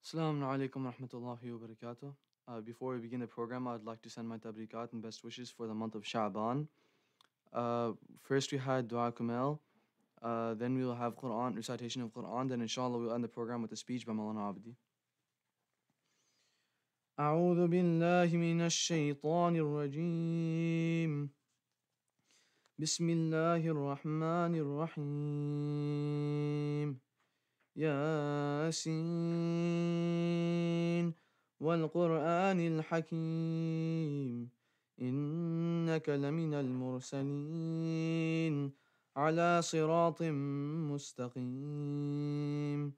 Assalamu alaikum wa rahmatullahi wa barakatuh. Before we begin the program, I'd like to send my tabrikat and best wishes for the month of Sha'ban. First we had Dua-e-Kumayl, then we will have Quran, recitation of Quran, then inshallah we'll end the program with a speech by Maulana Abdi. أعوذ بالله من الشيطان الرجيم بسم الله الرحمن الرحيم ياسين والقرآن الحكيم إنك لمن المرسلين على صراط مستقيم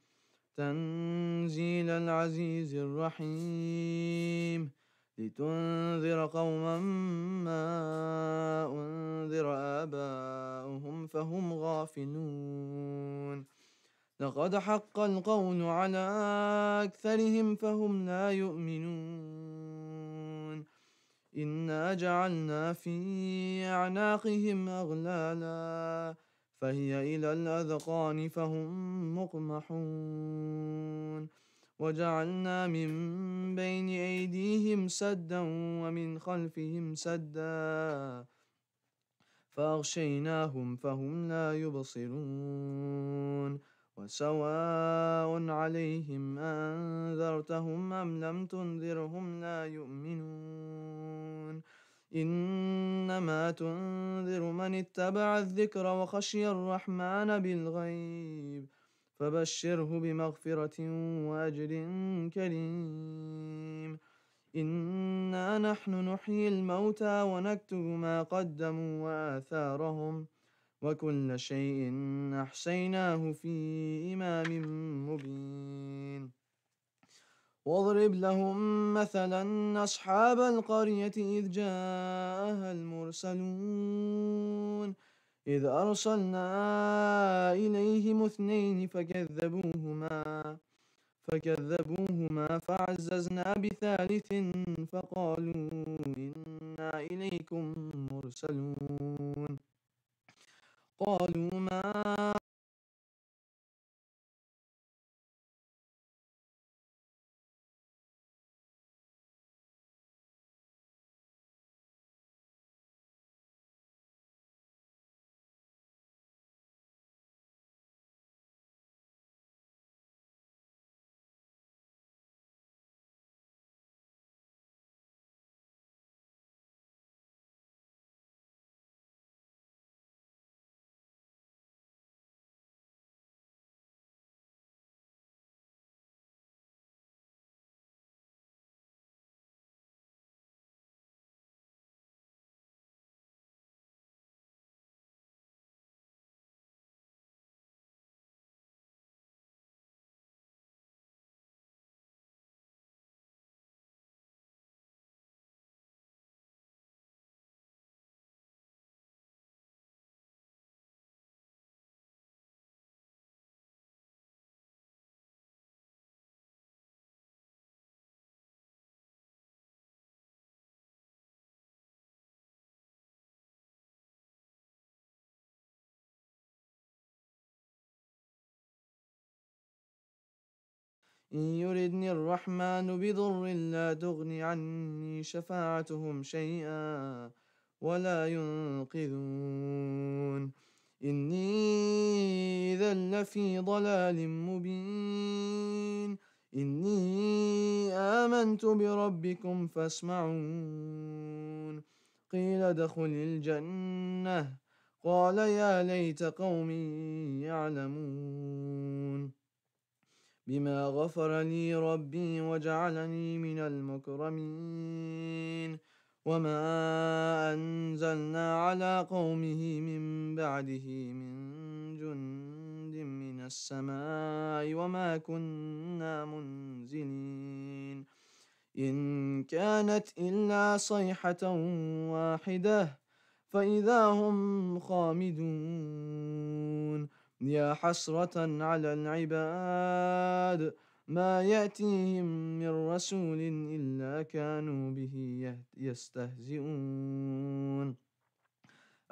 تنزيل العزيز الرحيم لتنذر قوما ما أنذر آباؤهم فهم غافلون لقد حق القول على أكثرهم فهم لا يؤمنون إنا جعلنا في أعناقهم أغلالا فهي إلى الأذقان فهم مقمحون وجعلنا من بين أيديهم سدا ومن خلفهم سدا فأغشيناهم فهم لا يبصرون وسواء عليهم أنذرتهم أم لم تنذرهم لا يؤمنون إنما تنذر من اتبع الذكر وخشي الرحمن بالغيب فبشره بمغفرة وأجر كريم إنا نحن نحيي الموتى ونكتب ما قدموا وآثارهم وكل شيء أحصيناه في إمام مبين واضرب لهم مثلا أصحاب القرية إذ جاءها المرسلون إذ أرسلنا إليهم اثنين فكذبوهما فعززنا بثالث فقالوا إنا إليكم مرسلون قالوا ما إن يردني الرحمن بضر لا تغن عني شفاعتهم شيئا ولا ينقذون إني إذا لفي ضلال مبين إني آمنت بربكم فاسمعون قيل ادخل الجنة قال يا ليت قومي يعلمون بما غفر لي ربي وجعلني من المكرمين وما أنزلنا على قومه من بعده من جند من السماء وما كنا منزلين إن كانت إلا صيحة واحدة فإذا هم خامدون يا حسرة على العباد ما يأتيهم من رسول إلا كانوا به يستهزئون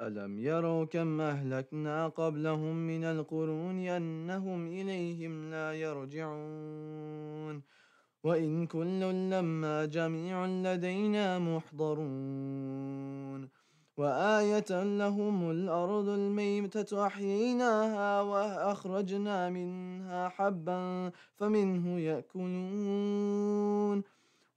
ألم يروا كم أهلكنا قبلهم من القرون أنهم إليهم لا يرجعون وإن كل لما جميع لدينا محضرون وآية لهم الأرض الميتة أحييناها وأخرجنا منها حبا فمنه يأكلون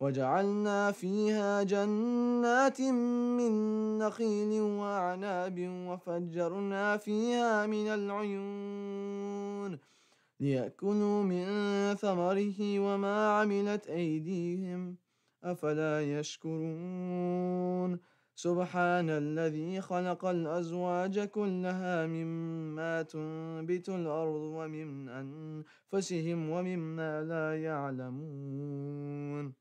وجعلنا فيها جنات من نخيل وأعناب وفجرنا فيها من العيون ليأكلوا من ثمره وما عملت أيديهم أفلا يشكرون سبحان الذي خلق الأزواج كلها مما تنبت الأرض ومن أنفسهم ومما لا يعلمون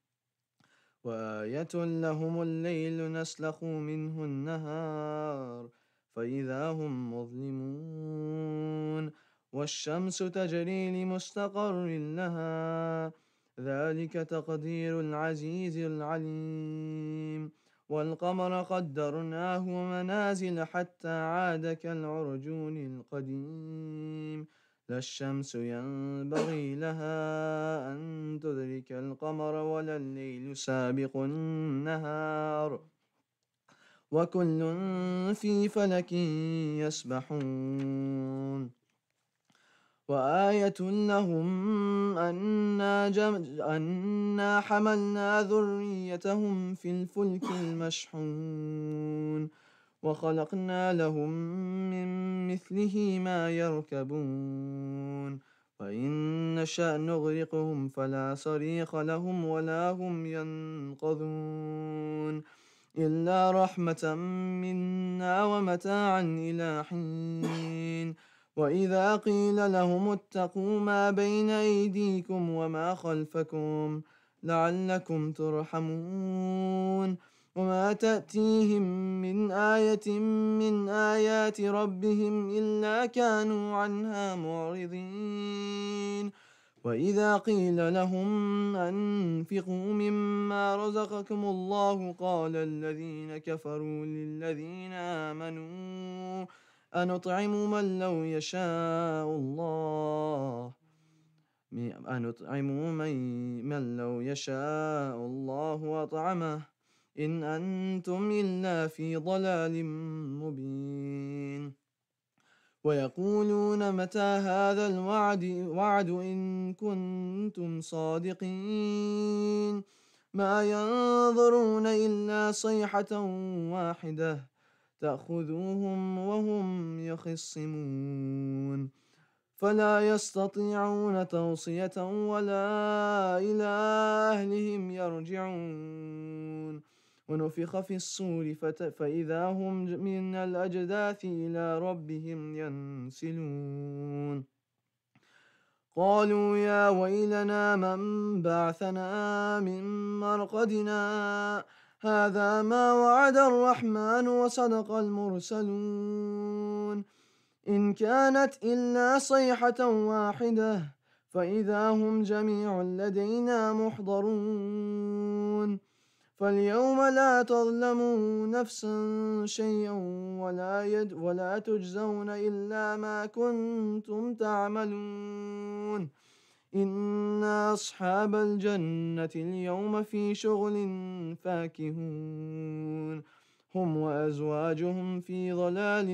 وآية لهم الليل نسلخ منه النهار فإذا هم مظلمون والشمس تجري لمستقر لها ذلك تقدير العزيز العليم والقمر قدرناه منازل حتى عاد كالعرجون القديم لا الشمس ينبغي لها أن تدرك القمر ولا الليل سابق النهار وكل في فلك يسبحون وآية لهم أنا حملنا ذريتهم في الفلك المشحون وخلقنا لهم من مثله ما يركبون وإن نشأ نغرقهم فلا صريخ لهم ولا هم ينقذون إلا رحمة منا ومتاعا إلى حين وإذا قيل لهم اتقوا ما بين أيديكم وما خلفكم لعلكم ترحمون وما تأتيهم من آية من آيات ربهم إلا كانوا عنها معرضين وإذا قيل لهم أنفقوا مما رزقكم الله قال الذين كفروا للذين آمنوا أنطعم من لو يشاء الله من لو يشاء الله أطعمه إن أنتم إلا في ضلال مبين ويقولون متى هذا الوعد إن كنتم صادقين ما ينظرون إلا صيحة واحدة تأخذوهم وهم يخصمون فلا يستطيعون توصية ولا إلى أهلهم يرجعون ونفخ في الصور فإذا هم من الأجداث إلى ربهم ينسلون قالوا يا ويلنا من بعثنا من مرقدنا هذا ما وعد الرحمن وصدق المرسلون إن كانت إلا صيحة واحدة فإذا هم جميع لدينا محضرون فاليوم لا تظلموا نفس شيئا ولا تجزون إلا ما كنتم تعملون إن أصحاب الجنة اليوم في شغل فاكهون هم وأزواجهم في ظلال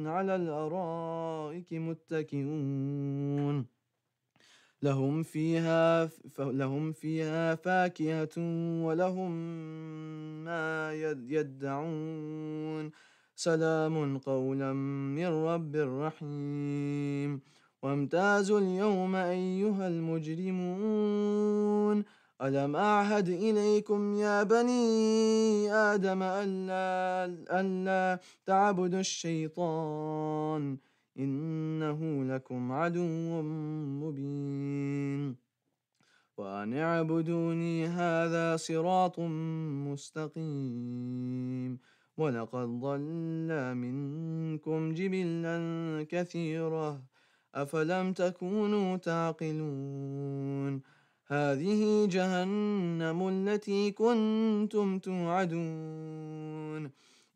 على الأرائك متكئون لهم فيها فاكهة ولهم ما يدعون سلام قولا من رب رحيم وامتازوا اليوم أيها المجرمون ألم أعهد إليكم يا بني آدم ألا تعبدوا الشيطان إنه لكم عدو مبين وأن اعبدوني هذا صراط مستقيم ولقد ضل منكم جبلا كثيرا أفلم تكونوا تعقلون هذه جهنم التي كنتم توعدون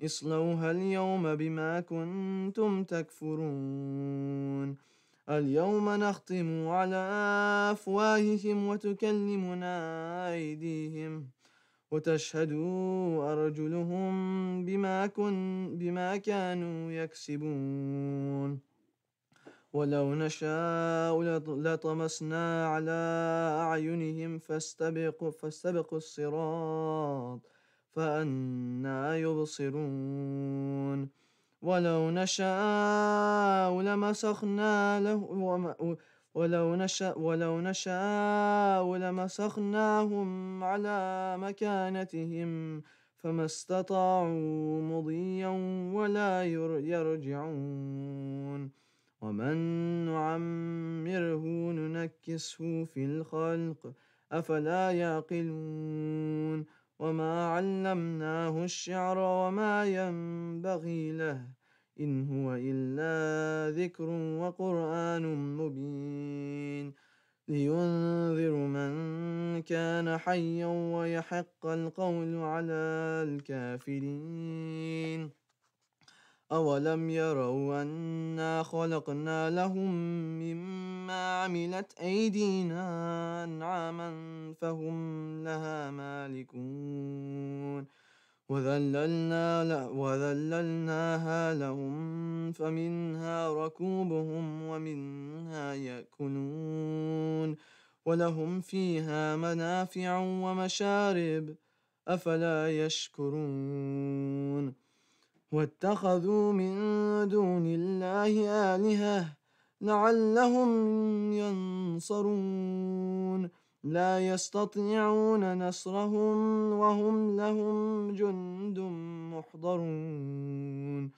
اصلوها اليوم بما كنتم تكفرون اليوم نختم على أفواههم وتكلمنا أيديهم وتشهد أرجلهم بما كانوا يكسبون ولو نشاء لطمسنا على أعينهم فاستبقوا الصراط فأنا يبصرون ولو نشاء لمسخناهم على مكانتهم فما استطاعوا مضيا ولا يرجعون ومن نعمره ننكسه في الخلق أفلا يعقلون وما علمناه الشعر وما ينبغي له إن هو إلا ذكر وقرآن مبين لينذر من كان حيا ويحق القول على الكافرين أولم يروا أنا خلقنا لهم مما عملت أيدينا أنعاما فهم لها مالكون وذللناها لهم فمنها ركوبهم ومنها يأكلون ولهم فيها منافع ومشارب أفلا يشكرون واتخذوا من دون الله آلهة لعلهم ينصرون لا يستطيعون نصرهم وهم لهم جند محضرون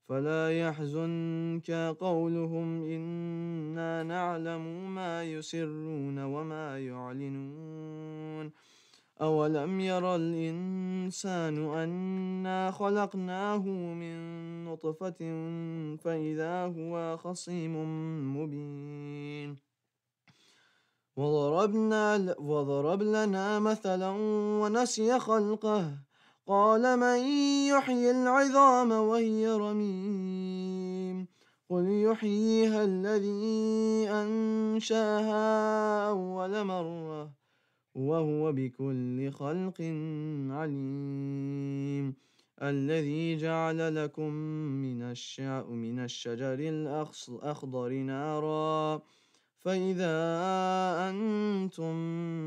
فلا يحزنك قولهم إنا نعلم ما يسرون وما يعلنون أولم ير الإنسان أنا خلقناه من نطفة فإذا هو خصيم مبين وضرب لنا مثلا ونسي خلقه قال من يحيي العظام وهي رميم قل يحييها الذي أنشاها أول مرة وهو بكل خلق عليم الذي جعل لكم من الشجر الأخضر نارا فإذا أنتم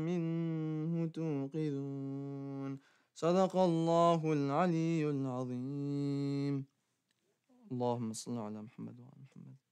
منه توقدون صدق الله العلي العظيم اللهم صل على محمد وعلى محمد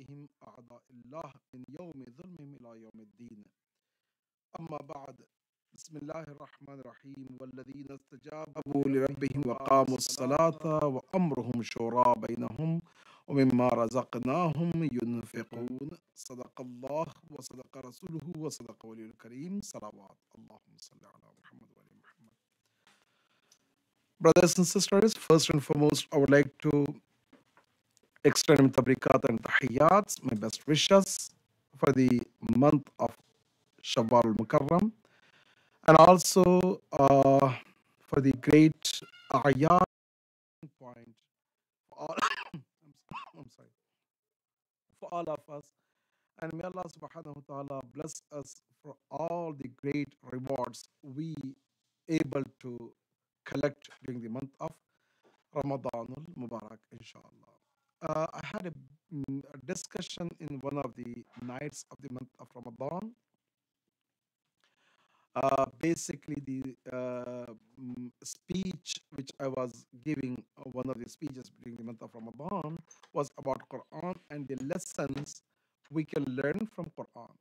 أعدائهم أعداء الله من يوم ظلمهم إلى يوم الدين. أما بعد، بسم الله الرحمن الرحيم. والذين استجابوا لربهم وقاموا الصلاة وأمرهم شورى بينهم ومما رزقناهم ينفقون. صدق الله وصدق رسوله وصدق ولي الكريم. صلوات اللهم صل على محمد وعلى محمد. Brothers and sisters, first and foremost, I would like to extend tabrikat and tahiyyats, my best wishes for the month of Shawwal al-Mukarram, and also for the great ayat point for all, I'm sorry, for all of us. And may Allah subhanahu wa ta'ala bless us for all the great rewards we able to collect during the month of Ramadan al-Mubarak, inshallah. I had a discussion in one of the nights of the month of Ramadan. Basically, the speech which I was giving, one of the speeches during the month of Ramadan, was about Quran and the lessons we can learn from Quran.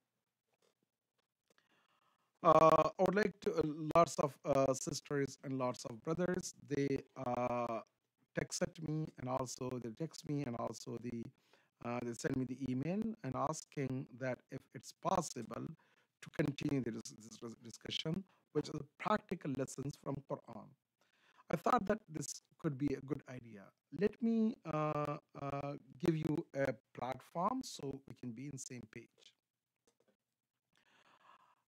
I would like to, lots of sisters and lots of brothers, they texted me and also they text me and also they send me the email and asking that if it's possible to continue this discussion, which is practical lessons from Quran. I thought that this could be a good idea. Let me give you a platform so we can be in the same page.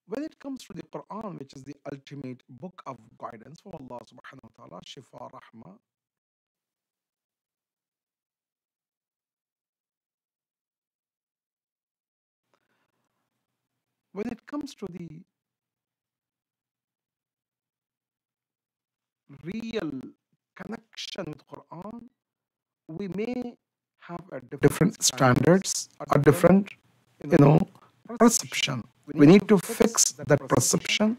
When it comes to the Quran, which is the ultimate book of guidance from Allah subhanahu wa ta'ala, Shifa Rahma, when it comes to the real connection with Quran, we may have a different standards, a different, you know, perception. We need to fix that perception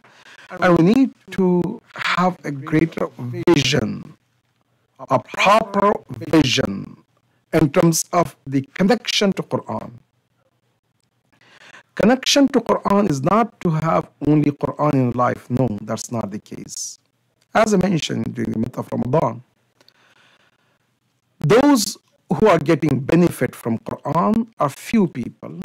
and we need to have a greater vision, a proper vision in terms of the connection to Quran. Connection to Quran is not to have only Quran in life. No, that's not the case. As I mentioned during the month of Ramadan, those who are getting benefit from Quran are few people,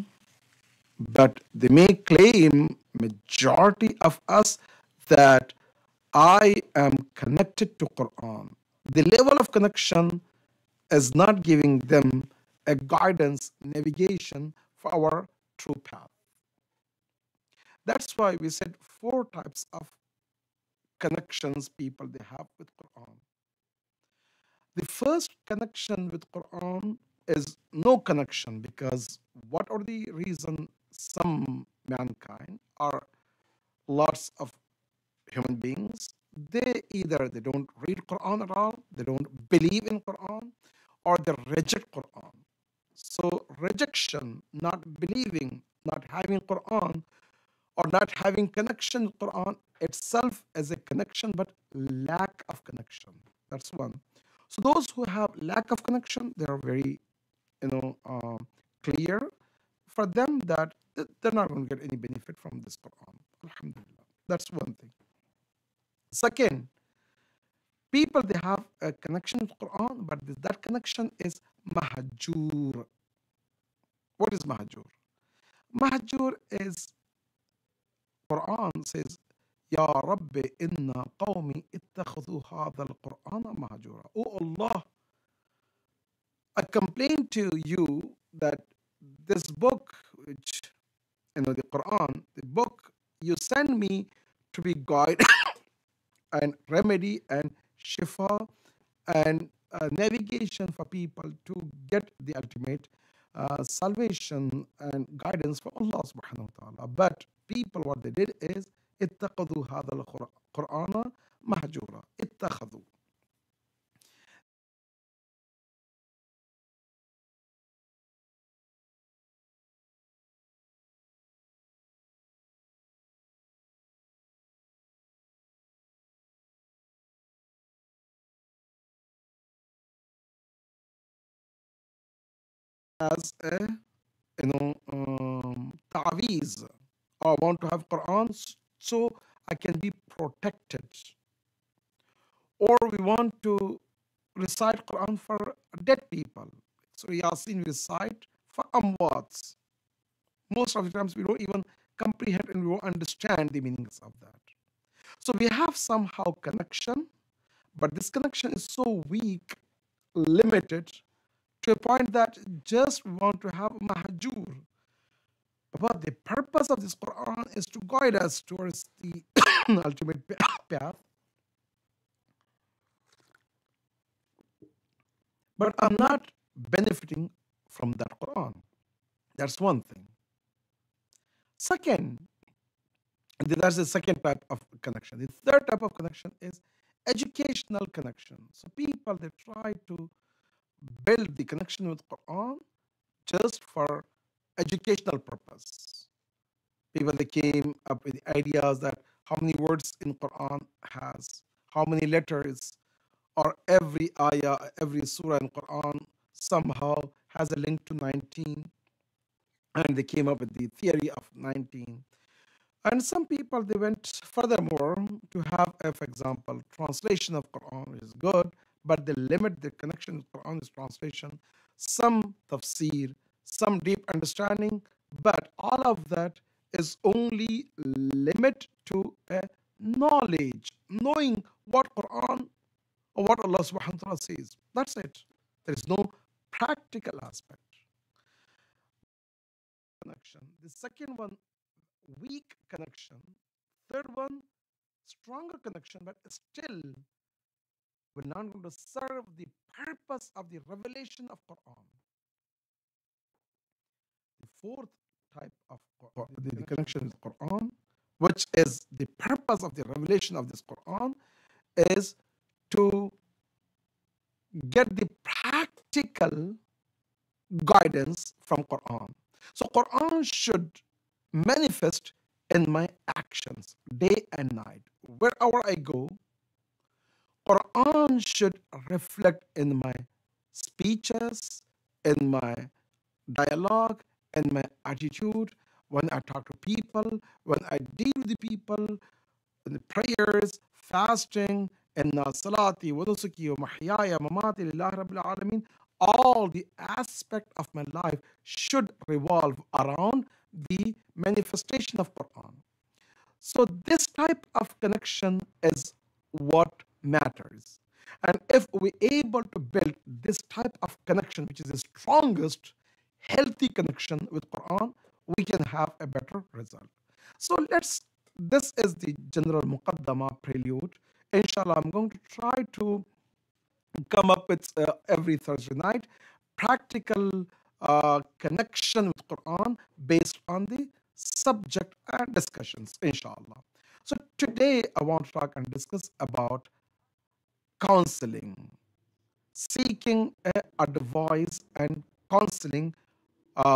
but they may claim majority of us that I am connected to Quran. The level of connection is not giving them a guidance, navigation for our true path. That's why we said four types of connections people they have with Quran. The first connection with Quran is no connection, because what are the reason some mankind are lots of human beings, they either they don't read Quran at all, they don't believe in Quran, or they reject Quran. So rejection, not believing, not having Quran, or not having connection with Quran itself as a connection, but lack of connection. That's one. So those who have lack of connection, they are very, clear for them that they're not going to get any benefit from this Quran. Alhamdulillah. That's one thing. Second, people they have a connection with Quran, but that connection is mahjur. What is mahjur? Mahjur is Quran says, Ya Rabbi inna qawmi ittakhadhu hadha al-Quran mahjura. Oh Allah, I complain to you that this book, which, the Quran, the book you send me to be guide and remedy and shifa and navigation for people to get the ultimate salvation and guidance from Allah subhanahu wa ta'ala. But people, what they did is, اتخذوا هذا القرآن مهجورا. اتخذوا. As a ta'weez, or want to have Quran so I can be protected, or we want to recite Quran for dead people. So Yasin we recite for amwats. Most of the times we don't even comprehend and we don't understand the meanings of that. So we have somehow connection, but this connection is so weak, limited, to a point that just we want to have mahjur. But the purpose of this Quran is to guide us towards the ultimate path. But I'm not benefiting from that Quran. That's one thing. Second, that's the second type of connection. The third type of connection is educational connection. So people they try to build the connection with Quran just for educational purpose. People they came up with ideas that how many words in Quran has, how many letters, or every ayah, every surah in Quran somehow has a link to 19, and they came up with the theory of 19. And some people they went furthermore to have, for example, translation of Quran is good, but they limit the connection with Quran is translation, some tafsir, some deep understanding, but all of that is only limit to a knowledge, knowing what Quran or what Allah subhanahu wa ta'ala says. That's it. There is no practical aspect. Connection. The second one, weak connection. Third one, stronger connection, but still we're not going to serve the purpose of the revelation of Quran. The fourth type of the connection with Quran, which is the purpose of the revelation of this Quran, is to get the practical guidance from Quran. So Quran should manifest in my actions day and night. Wherever I go, Quran should reflect in my speeches, in my dialogue, in my attitude, when I talk to people, when I deal with the people, in the prayers, fasting, and salati, wa nusuki, wa mahyaya, mamati, lillahi rabbil alameen. All the aspect of my life should revolve around the manifestation of Quran. So this type of connection is what matters. And if we're able to build this type of connection, which is the strongest, healthy connection with Quran, we can have a better result. So this is the general muqaddama prelude. Inshallah, I'm going to try to come up with every Thursday night practical connection with Quran based on the subject and discussions, inshallah. So today I want to talk and discuss about counseling, seeking advice and counseling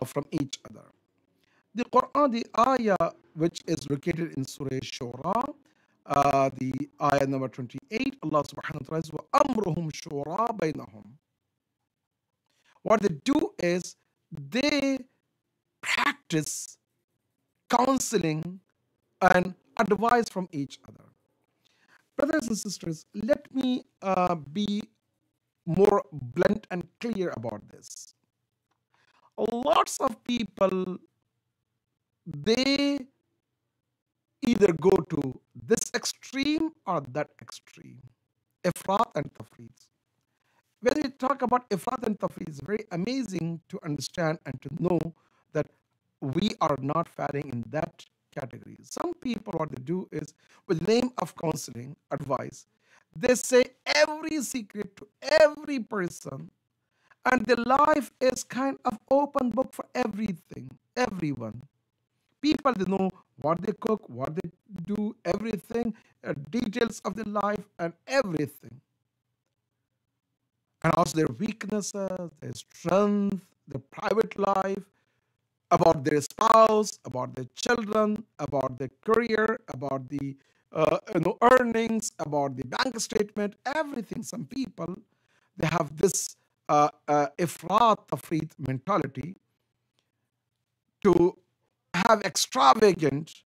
from each other. The Quran, the ayah which is located in Surah Shura, the ayah number 28, Allah subhanahu wa ta'ala says, وَأَمْرُهُمْ شُورَى بَيْنَهُمْ. What they do is they practice counseling and advice from each other. Brothers and sisters, let me be more blunt and clear about this. Lots of people, they either go to this extreme or that extreme, ifrat and tafreed. When we talk about ifrat and tafreed, it's very amazing to understand and to know that we are not falling in that category. Some people, what they do is, with the name of counseling, advice, they say every secret to every person, and their life is kind of open book for everything, everyone. People, they know what they cook, what they do, everything, details of their life and everything. And also their weaknesses, their strength, their private life, about their spouse, about their children, about their career, about the earnings, about the bank statement, everything. Some people, they have this ifrat tafreet mentality, to have extravagant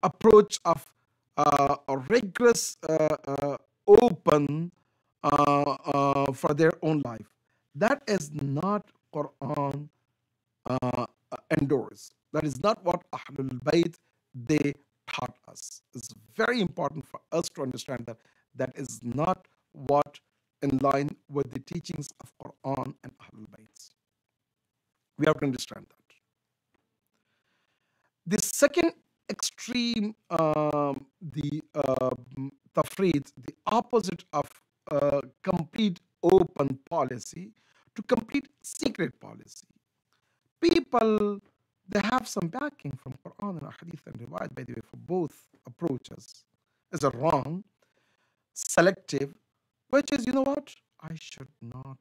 approach of a rigorous, open for their own life. That is not Quran endorse. That is not what Ahlul Bayt they taught us. It's very important for us to understand that that is not what in line with the teachings of Quran and Ahlul Bayt. We have to understand that. The second extreme, the tafrid, the opposite of complete open policy to complete secret policy. People, they have some backing from Quran and Hadith and Riwayat, by the way, for both approaches. Is it wrong? Selective, which is, you know what? I should not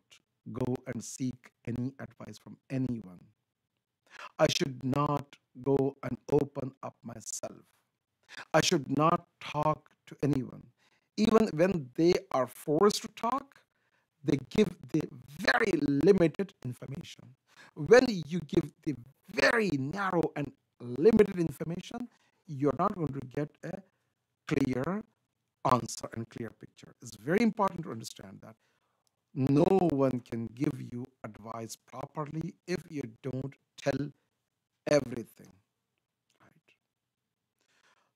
go and seek any advice from anyone. I should not go and open up myself. I should not talk to anyone. Even when they are forced to talk, they give the very limited information. When you give the very narrow and limited information, you're not going to get a clear answer and clear picture. It's very important to understand that no one can give you advice properly if you don't tell everything. Right?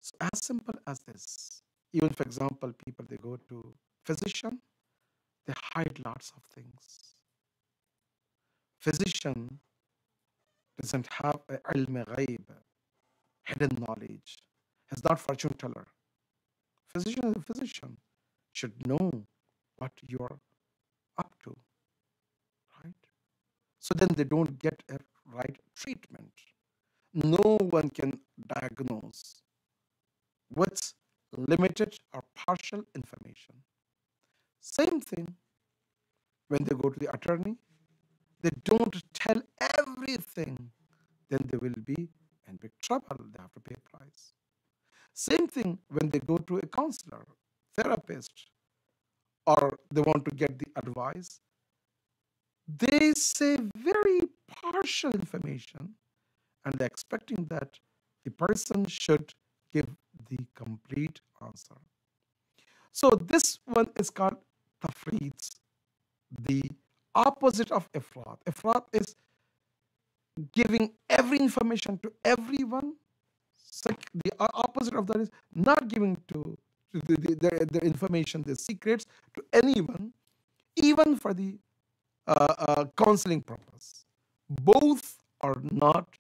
So as simple as this, even for example, people they go to physician, they hide lots of things. Physician doesn't have a ilm ghaib, hidden knowledge. He's not fortune teller. Physician is a physician, should know what you're up to, right? So then they don't get a right treatment. No one can diagnose with limited or partial information. Same thing when they go to the attorney, they don't tell everything, then they will be in big trouble. They have to pay a price. Same thing when they go to a counselor, therapist, or they want to get the advice. They say very partial information and they're expecting that the person should give the complete answer. So this one is called tafreeds, the opposite of ifrat. Ifrat is giving every information to everyone. The opposite of that is not giving to the information, the secrets to anyone, even for the counseling purpose. Both are not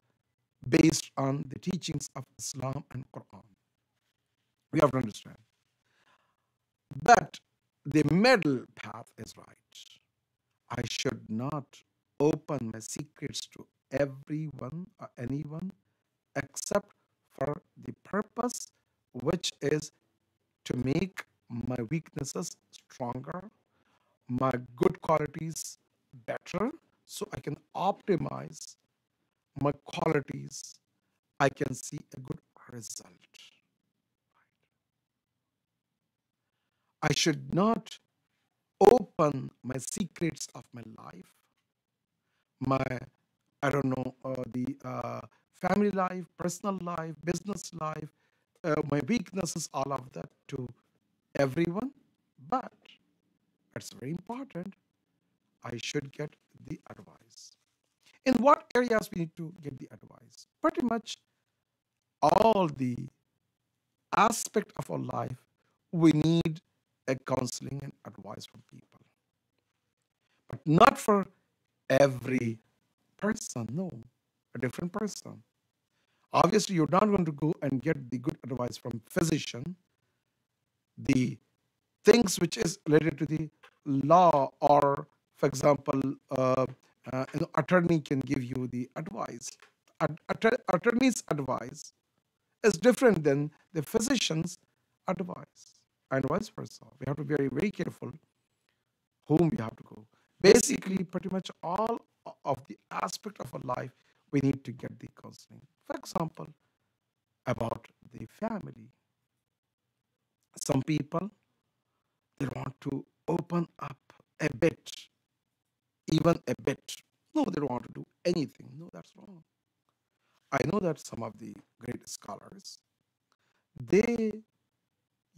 based on the teachings of Islam and Quran. We have to understand. But the middle path is right. I should not open my secrets to everyone or anyone except for the purpose, which is to make my weaknesses stronger, my good qualities better, so I can optimize my qualities. I can see a good result. I should not open my secrets of my life, my, I don't know, the family life, personal life, business life, my weaknesses, all of that to everyone. But it's very important. I should get the advice. In what areas we need to get the advice? Pretty much all the aspect of our life, we need a counseling and advice from people. But not for every person, no, a different person. Obviously, you're not going to go and get the good advice from physician, the things which is related to the law, or for example, an attorney can give you the advice. Attorney's advice is different than the physician's advice, and vice versa. We have to be very, very careful whom we have to go. Basically, pretty much all of the aspect of our life, we need to get the counseling. For example, about the family. Some people, they want to open up a bit, even a bit. No, they don't want to do anything. No, that's wrong. I know that some of the great scholars, they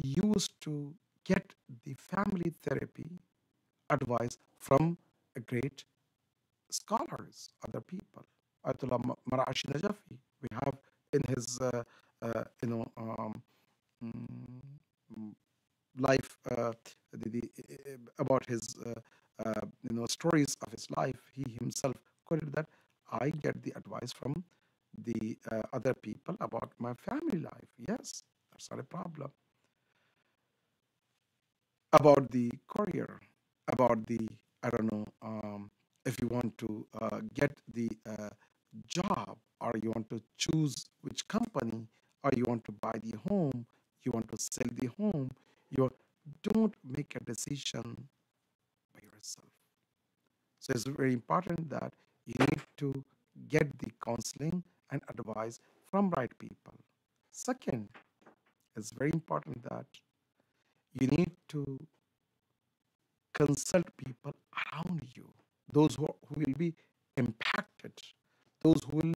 used to get the family therapy advice from a great scholars, other people. Ayatollah Marashi Najafi, we have in his, mm, life, about his, stories of his life. He himself quoted that I get the advice from the other people about my family life. Yes, that's not a problem. About the career, about the, I don't know, if you want to get the job, or you want to choose which company, or you want to buy the home, you want to sell the home, you don't make a decision by yourself. So it's very important that you need to get the counseling and advice from right people. Second, it's very important that you need to consult people around you, those who will be impacted, those who will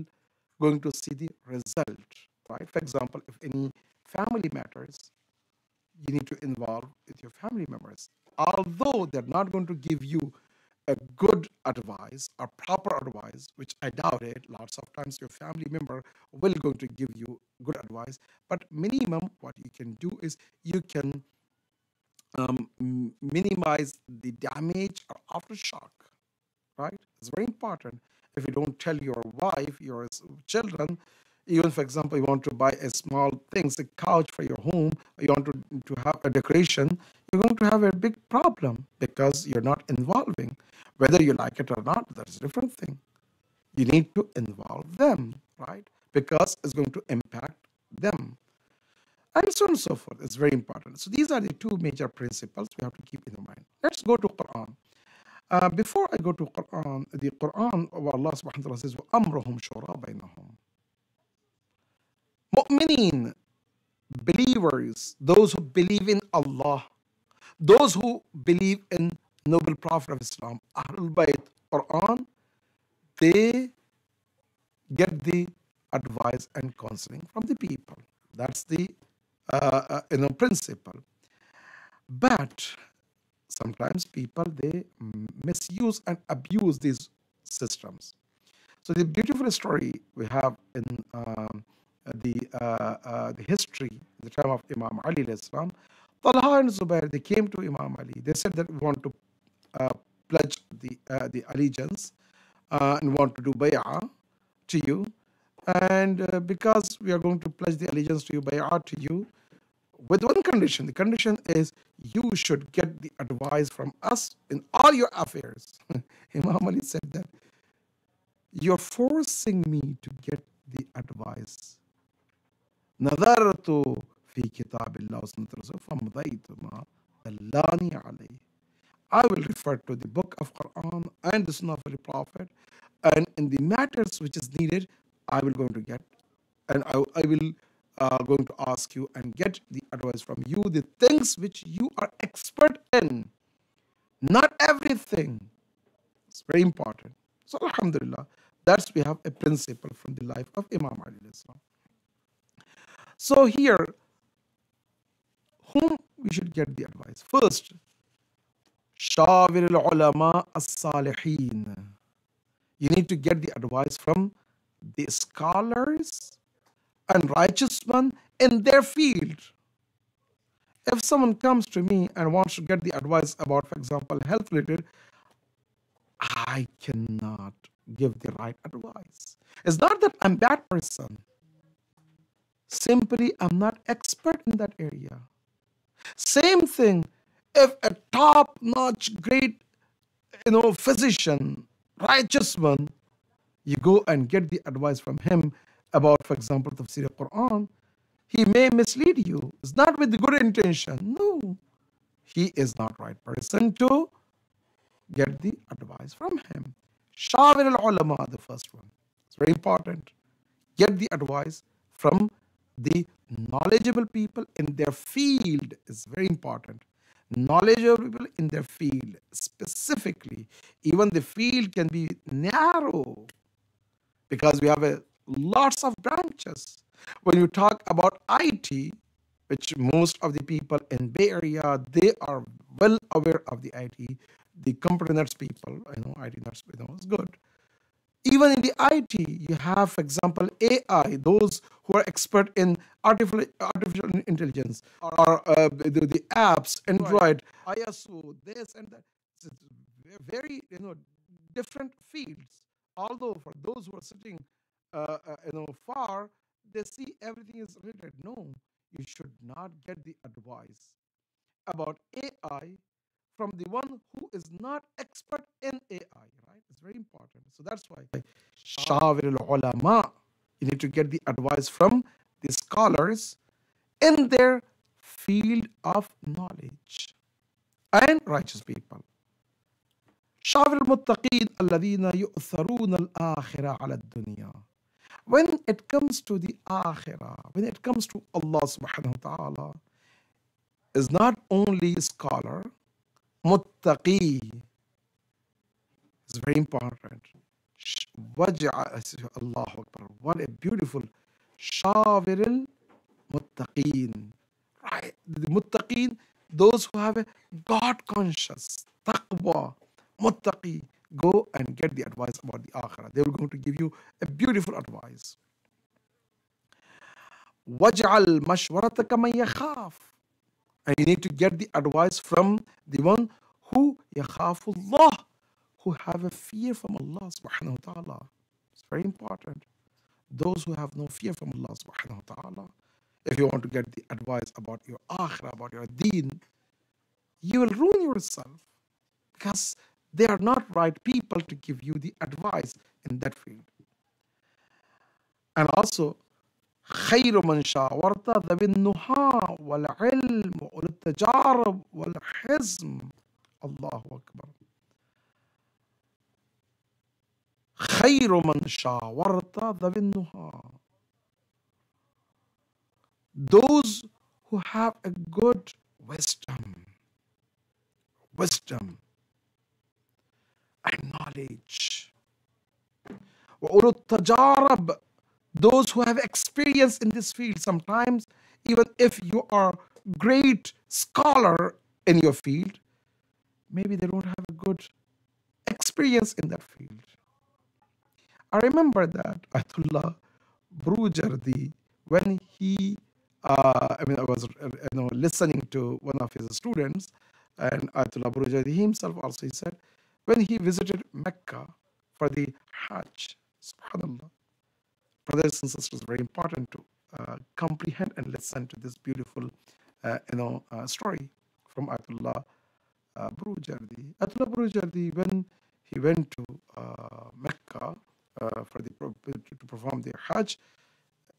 going to see the result, right? For example, if any family matters, you need to involve with your family members. Although they're not going to give you a good advice or proper advice, which I doubt it, lots of times your family member will going to give you good advice, but minimum what you can do is you can minimize the damage or aftershock, right? It's very important. If you don't tell your wife, your children, even for example, you want to buy a small things, a couch for your home, or you want to have a decoration, you're going to have a big problem because you're not involving. Whether you like it or not, that's a different thing. You need to involve them, right? Because it's going to impact them. And so on and so forth. It's very important. So these are the two major principles we have to keep in mind. Let's go to Quran. Before I go to Quran, the Quran of Allah subhanahu wa ta'ala says, وَأَمْرُهُمْ شُورَى بَيْنَهُم. Mu'mineen, believers, those who believe in Allah, those who believe in noble Prophet of Islam, Ahlul Bayt, Quran, they get the advice and counseling from the people. That's the principle. But sometimes people, they misuse and abuse these systems. So the beautiful story we have in the history, the time of Imam Ali alayhi salam, Talha and Zubair, they came to Imam Ali. They said that we want to pledge the allegiance and want to do bay'ah to you. And because we are going to pledge the allegiance to you, bay'ah to you, with one condition. The condition is you should get the advice from us in all your affairs. Imam Ali said that you're forcing me to get the advice. نظرت في كتاب الله وسنة الرسول فمضيت ما دلاني عليه. I will refer to the book of Quran and the Sunnah of the Prophet, and in the matters which is needed, I will going to get, and I will going to ask you and get the advice from you, the things which you are expert in. Not everything. It's very important. So alhamdulillah, that's we have a principle from the life of Imam Ali. So here, whom we should get the advice? First, Shawir al-ulama as-salihin. You need to get the advice from the scholars and righteous men in their field. If someone comes to me and wants to get the advice about, for example, health related, I cannot give the right advice. It's not that I'm a bad person. Simply, I'm not expert in that area. Same thing, if a top-notch, great, physician, righteous one, you go and get the advice from him about, for example, Tafsir al-Quran, he may mislead you. It's not with the good intention. No, he is not right person to get the advice from him. Shawir al-ulama, the first one. It's very important. Get the advice from the knowledgeable people in their field is very important. Knowledgeable people in their field, specifically. Even the field can be narrow. because we have lots of branches. When you talk about IT, which most of the people in Bay Area, they are well aware of the IT. The computer nuts people, IT nuts, is good. Even in the IT, you have, for example, AI, those who are expert in artificial intelligence, or the apps, Android, ISO, this and that. It's very, different fields. Although for those who are sitting, far, they see everything is related. No, you should not get the advice about AI from the one who is not expert in AI, right? It's very important. So that's why Shawir al-ulama, you need to get the advice from the scholars in their field of knowledge and righteous people. شاور المتقين الذين يؤثرون الآخرة على الدنيا. When it comes to the akhirah, when it comes to Allah subhanahu wa ta'ala, is not only scholar, muttaqi is very important. Allahu Akbar. What a beautiful Shawiril Muttaqeen. Right? The Muttaqeen, those who have a God conscious, taqwa, Muttaqi, go and get the advice about the Akhirah. They were going to give you a beautiful advice. Waj'al mashwarataka man yakhaf. And you need to get the advice from the one who yakhafullah, who have a fear from Allah subhanahu wa ta'ala. It's very important. Those who have no fear from Allah subhanahu wa ta'ala, if you want to get the advice about your akhirah, about your deen, you will ruin yourself because they are not right people to give you the advice in that field. And also, خير من شاورت ذوي النهى والعلم والتجارب والحزم. الله أكبر. خير من شاورت ذوي النهى. Those who have a good wisdom and knowledge. وأولو التجارب, those who have experience in this field. Sometimes, even if you are great scholar in your field, maybe they don't have a good experience in that field. I remember that Ayatollah Brujardi, when he, I was listening to one of his students, and Ayatollah Brujardi himself also, he said, when he visited Mecca for the Hajj, subhanallah, brothers and sisters, very important to comprehend and listen to this beautiful, story from Ayatollah Brujardi. Ayatollah Brujardi, when he went to Mecca to perform their Hajj,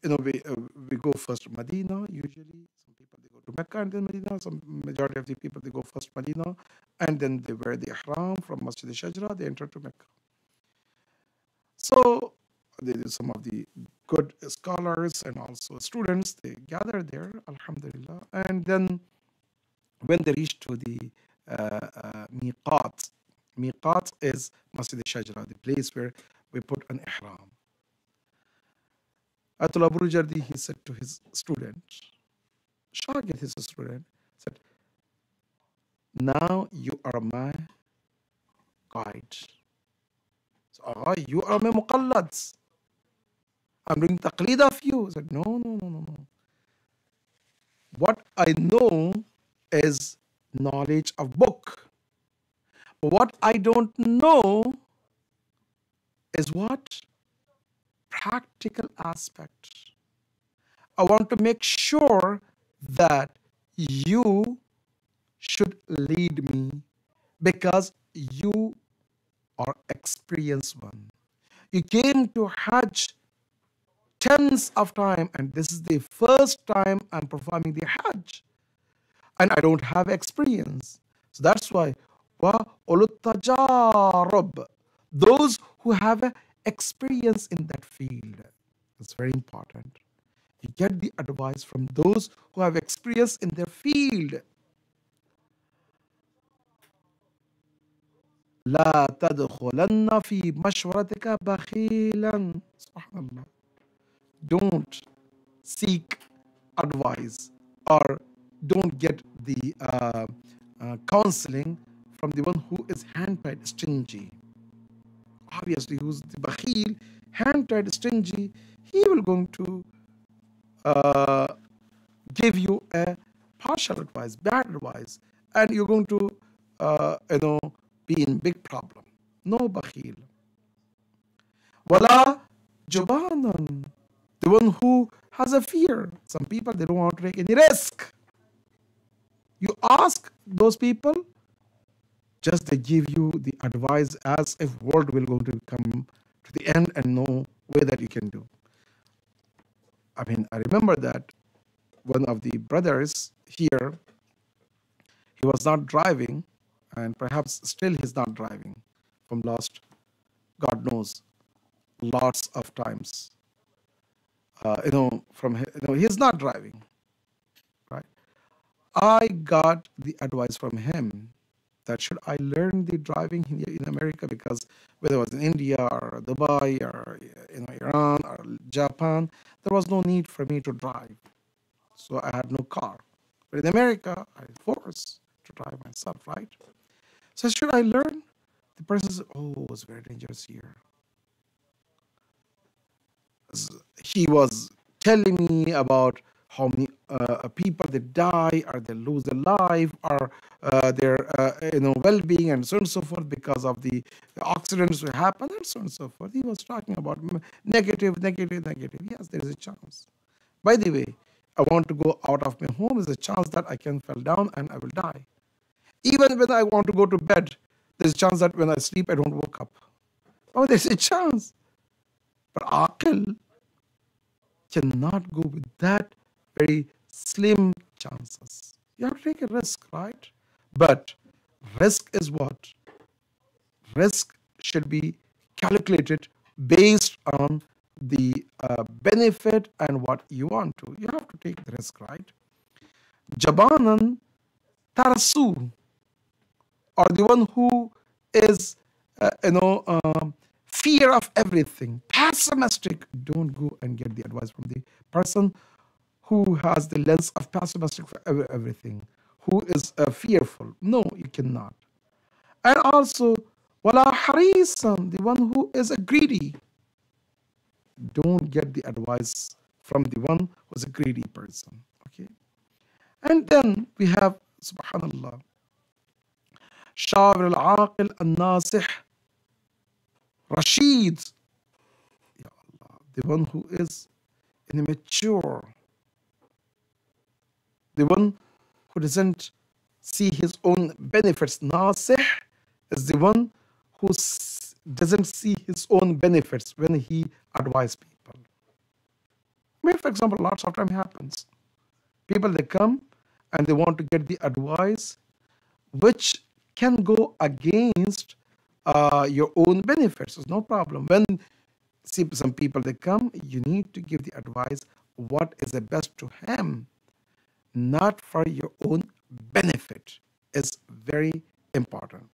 we go first to Medina. Usually, some people they go to Mecca and then Medina. Some majority of the people they go first Medina, and then they wear the ihram from Masjid al-Shajra. They enter to Mecca. So some of the good scholars and also students, they gather there, alhamdulillah. And then when they reach to the miqat is Masjid al-Shajra, the place where we put an ihram. Ayatollah Brujardi, he said to his student, Shagird, his student, said, now you are my guide. So, you are my muqallads. I'm doing taqleed of you. I said, no. What I know is knowledge of book. But what I don't know is what? Practical aspect. I want to make sure that you should lead me because you are experienced one. You came to Hajj tens of times, and this is the first time I'm performing the Hajj, and I don't have experience. So that's why those who have experience in that field. It's very important. You get the advice from those who have experience in their field. لا تدخلن في مشورتك بخيلا. Subhanallah. Don't seek advice or don't get the counseling from the one who is hand-tied stingy. Obviously, who's the bakhil, hand-tied stingy, he will going to uh, give you a partial advice, bad advice, and you're going to, be in big problem. No bakhil. Wala jubanan, the one who has a fear. Some people, they don't want to take any risk. You ask those people, just they give you the advice as if world will go to come to the end and no way that you can do. I mean, I remember that one of the brothers here, he was not driving, and perhaps still he's not driving from last, God knows, lots of times. He's not driving, right? I got the advice from him that should I learn the driving here in America, because whether it was in India or Dubai or Iran or Japan, there was no need for me to drive. So I had no car. But in America, I was forced to drive myself, right? So should I learn? The person said, oh, it's very dangerous here. He was telling me about how many people that die or they lose their life or their well-being and so on and so forth because of the accidents that happen and so on and so forth. He was talking about negative, negative, negative. Yes, there is a chance. By the way, I want to go out of my home. There's a chance that I can fall down and I will die. Even when I want to go to bed, there's a chance that when I sleep, I don't wake up. Oh, there's a chance. But aqil cannot go with that very slim chances. You have to take a risk, right? But risk is what? Risk should be calculated based on the benefit and what you want to. You have to take the risk, right? Jabanan tarasu, or the one who is, fear of everything, pessimistic. Don't go and get the advice from the person who has the lens of pessimistic for everything, who is fearful. No, you cannot. And also, wala harisan, the one who is a greedy. Don't get the advice from the one who's a greedy person. Okay. And then we have, subhanallah, شاور العاقل الناصح Rashid, Ya Allah, the one who is immature, the one who doesn't see his own benefits. Nasih is the one who doesn't see his own benefits when he advises people. I mean, for example, lots of time happens. People, they come and they want to get the advice which can go against your own benefits. There's no problem. When see some people, they come, you need to give the advice what is the best to him, not for your own benefit. Is very important.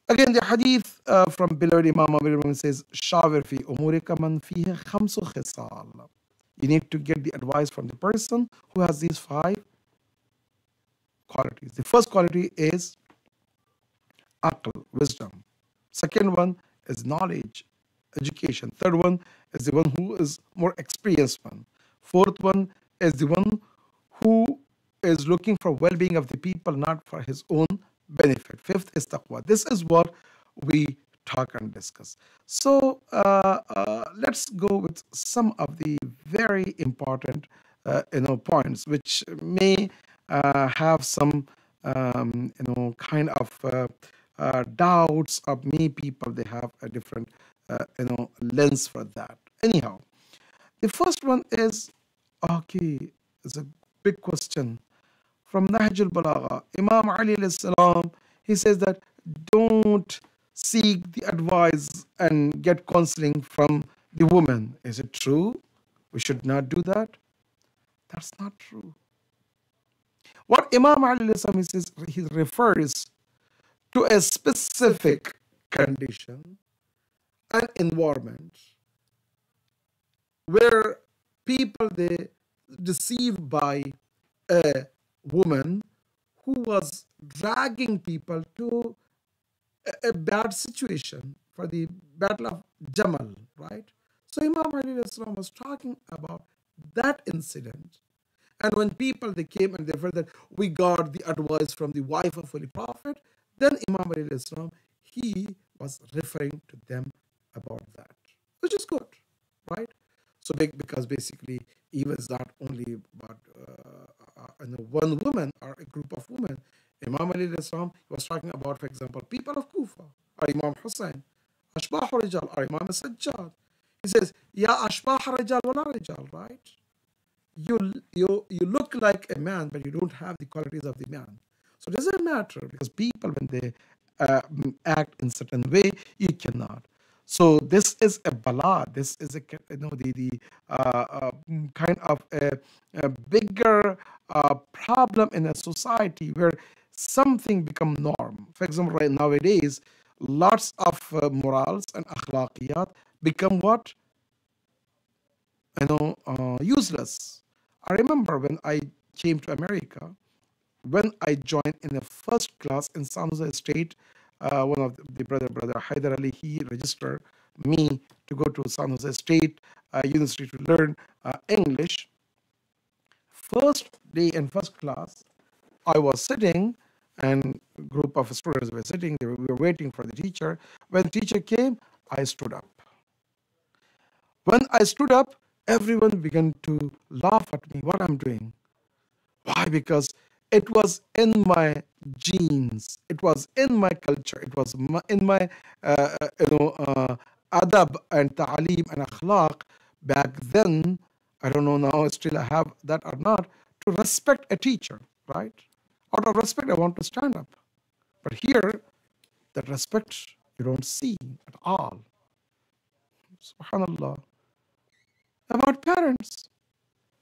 Again, the hadith from beloved Imam Abu Hurairah says, "Shawir fi umurika man fiha khamsu khisal." You need to get the advice from the person who has these 5 qualities. The first quality is aql, wisdom. Second one is knowledge, education. Third one is the one who is more experienced one. Fourth one is the one who is looking for well-being of the people, not for his own benefit. Fifth is taqwa. This is what we talk and discuss. So let's go with some of the very important points which may have some kind of doubts of many people. They have a different lens for that. Anyhow, the first one is, okay, it's a big question from Nahj al-Balagha. Imam Ali alayhi salam, he says that don't seek the advice and get counseling from the woman. Is it true? We should not do that? That's not true. What Imam Ali alayhi salam, he says, he refers to a specific condition and environment where people they deceived by a woman who was dragging people to a bad situation for the battle of Jamal, right? So Imam Ali was talking about that incident. And when people they came and they felt that we got the advice from the wife of Holy Prophet, then Imam Ali he was referring to them about that, which is good, right? So because basically even it's not only about one woman or a group of women. Imam Ali was talking about, for example, people of Kufa or Imam Hussein, Ashbah Rijal or Imam Sajjad. He says, Ya Ashbah Rijal wala Rijal, right? You look like a man, but you don't have the qualities of the man. So it doesn't matter because people, when they act in certain way, you cannot. So this is a bala. This is a kind of a bigger problem in a society where something become norm. For example, right nowadays, lots of morals and akhlaqiyat become what useless. I remember when I came to America, when I joined in the first class in San Jose State, one of the brother Hyder Ali, he registered me to go to San Jose State University to learn English. First day in first class, I was sitting, and a group of students were sitting. We were waiting for the teacher. When the teacher came, I stood up. When I stood up, everyone began to laugh at me, what I'm doing. Why? Because it was in my genes, it was in my culture, it was in my adab and ta'aleem and akhlaq back then. I don't know now still I have that or not, to respect a teacher, right? Out of respect, I want to stand up. But here, that respect you don't see at all. Subhanallah. About parents,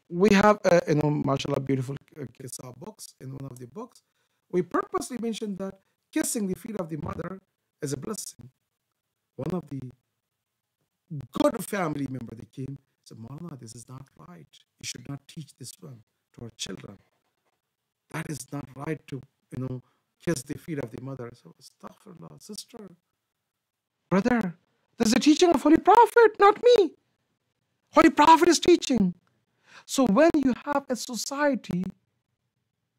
we have mashallah, beautiful kissa books. In one of the books, we purposely mentioned that kissing the feet of the mother is a blessing. One of the good family member that came said, Mama, this is not right. You should not teach this one to our children. That is not right to kiss the feet of the mother. So astaghfirullah, sister, brother, this is a teaching of Holy Prophet, not me. Holy Prophet is teaching. So when you have a society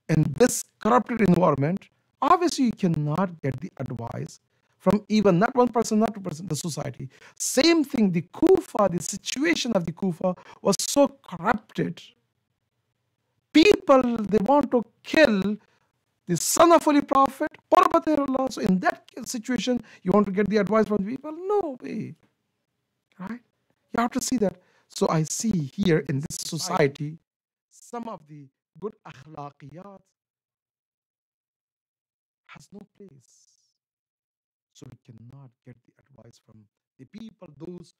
in this corrupted environment, obviously you cannot get the advice from even not one person, not 2%, the society. Same thing, the Kufa, the situation of the Kufa was so corrupted. People, they want to kill the son of Holy Prophet, Allah. So in that situation, you want to get the advice from the people? No way. Right? You have to see that. So I see here in this society, some of the good akhlaqiyat has no place. So we cannot get the advice from the people, those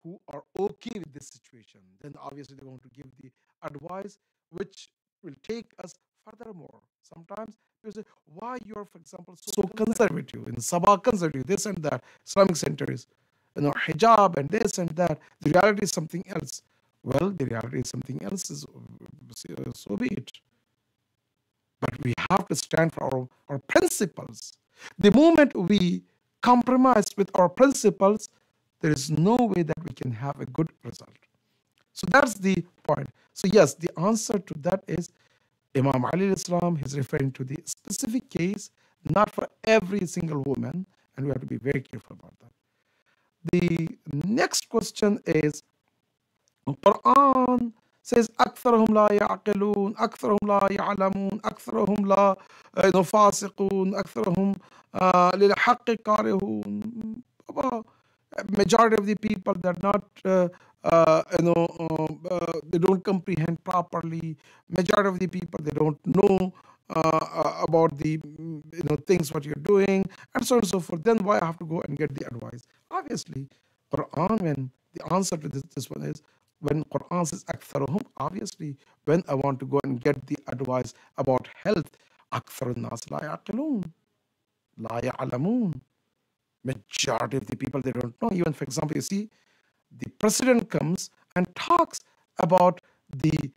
who are okay with this situation. Then obviously they want to give the advice which will take us furthermore. Sometimes you say, why you are, for example, so conservative in Sabah, conservative, this and that, Islamic centers, hijab and this and that. The reality is something else. Well, the reality is something else. So be it. But we have to stand for our principles. The moment we compromise with our principles, there is no way that we can have a good result. So that's the point. So yes, the answer to that is Imam Ali Islam is referring to the specific case, not for every single woman, and we have to be very careful about that. The next question is, Quran says أكثرهم لا يعقلون أكثرهم لا يعلمون أكثرهم لا فاسقون أكثرهم للحق كارهون. Majority of the people, they're not they don't comprehend properly. Majority of the people, they don't know about the things what you're doing, and so on and so forth. Then why I have to go and get the advice? Obviously, Quran, when the answer to this one is, when Quran says aktharuhum, obviously when I want to go and get the advice about health, aktharun nas la yaqilun. لا يعلمون. Majority of the people, they don't know. Even, for example, you see, the president comes and talks about the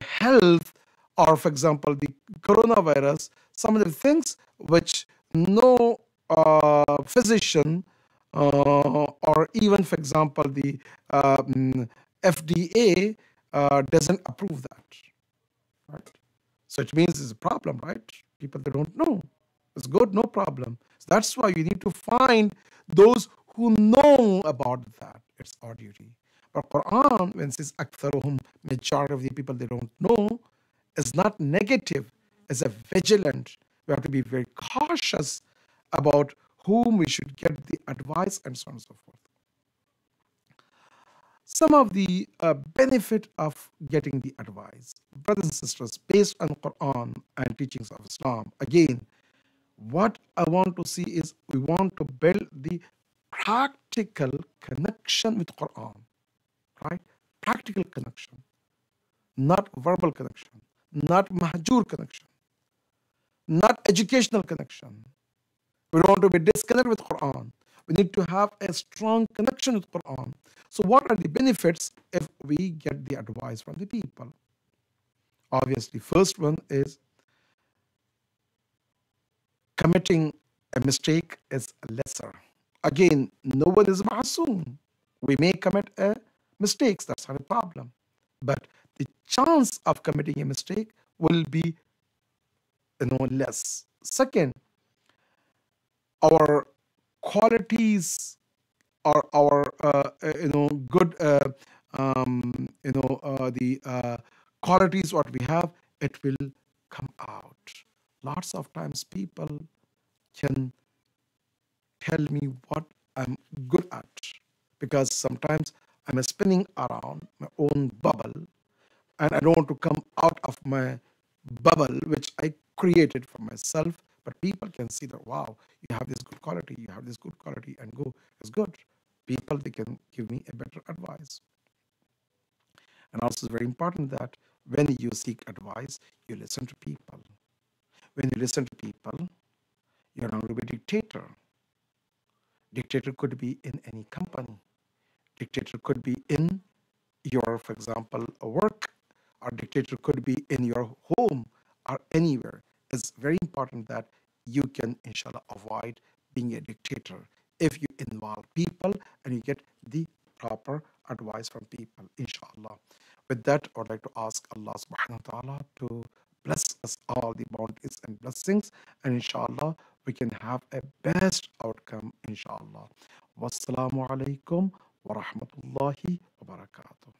health, or for example the coronavirus, some of the things which no physician, or even for example the FDA doesn't approve that, right? So it means it's a problem, right? People, they don't know. It's good, no problem. So that's why you need to find those who know about that. It's our duty. But Quran, when it says aktharuhum, majority of the people they don't know, is not negative, it's a vigilant. We have to be very cautious about whom we should get the advice and so on and so forth. Some of the benefit of getting the advice, brothers and sisters, based on Quran and teachings of Islam. Again, what I want to see is we want to build the practical connection with Quran, right? Practical connection, not verbal connection, not mahjur connection, not educational connection. We don't want to be disconnected with Quran. We need to have a strong connection with Quran. So what are the benefits if we get the advice from the people? Obviously, first one is committing a mistake is lesser. Again, no one is ma'soom. We may commit a mistakes, that's not a problem. But the chance of committing a mistake will be less. Second, our qualities or our good the qualities what we have, it will come out. Lots of times people can tell me what I'm good at, because sometimes I'm spinning around my own bubble and I don't want to come out of my bubble which I created for myself. But people can see that, wow, you have this good quality, you have this good quality, and go, it's good. People, they can give me a better advice. And also, it's very important that when you seek advice, you listen to people. When you listen to people, you're not going to be a dictator. Dictator could be in any company. Dictator could be in your, for example, a work, or dictator could be in your home or anywhere. It's very important that you can, inshallah, avoid being a dictator if you involve people and you get the proper advice from people, inshallah. With that, I would like to ask Allah subhanahu wa ta'ala to bless us all the bounties and blessings, and inshallah, we can have a best outcome, inshallah. Wassalamu alaikum wa rahmatullahi wa barakatuh.